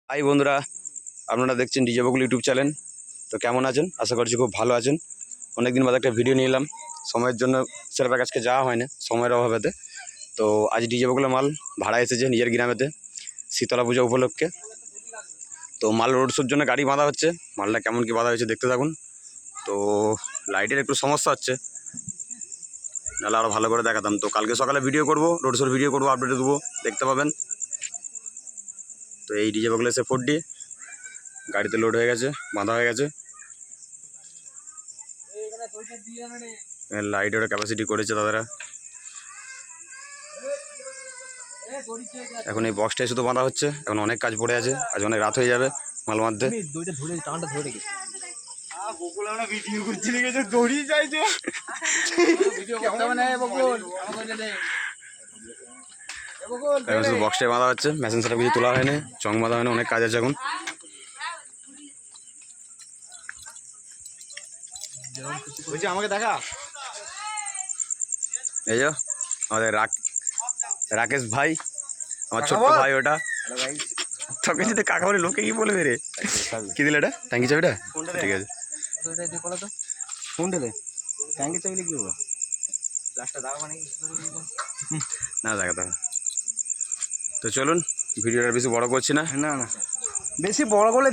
High বন্ধুরা, আপনারা দেখছেন ডিজে বকুল ইউটিউব চ্যানেল। তো কেমন আছেন? আশা করছি খুব ভালো আছেন। অনেকদিন বাদে একটা ভিডিও নিয়ে এলাম। সময়ের জন্য সেরকম আজকে যাওয়া হয় না, সময়ের অভাবেতে। তো আজ ডিজে বকুলের মাল ভাড়া এসেছে নিজের গ্রামেতে শীতলা পূজা উপলক্ষে। তো মাল রোড শোর জন্য গাড়ি বাঁধা হচ্ছে। মালটা কেমন কি বাঁধা হয়েছে দেখতে থাকুন। তো লাইটের একটু সমস্যা হচ্ছে, নাহলে আরও ভালো করে দেখাতাম। তো কালকে সকালে ভিডিও করব, রোড শোর ভিডিও করবো, আপডেট দেবো, দেখতে পাবেন। তো এই ডিজে বকুল এসে 4D গাড়িতে লোড হয়ে গেছে, বাঁধা হয়ে গেছে। লাইটের ক্যাপাসিটি করেছে দাদারা। এখন এই বক্সটাই শুধু বাঁধা হচ্ছে, এখন অনেক কাজ পড়ে আছে, আজ অনেক রাত হয়ে যাবে মাল বাঁধতে। এখন শুধু বক্সটাই বাঁধা হচ্ছে, মেশিন সেটা কিছু তোলা হয়নি, চং বাঁধা হয়নি, অনেক কাজ আছে এখন। আমাকে দেখা এই যে আমাদের রাকেশ ভাই, আমার ছোট্ট ভাই। ওটা তোকে যদি কাকা বলে লোকে কি বলবে রে? কি দিলে এটা? ট্যাঙ্কি চাবিটা? ঠিক আছে, কোনটা রে? ট্যাঙ্কি চাইলে কি হবো? না দেখাতে হবে। তো চলুন, ভিডিওটা বেশি বড় করছি না। না বেশি বড় করলে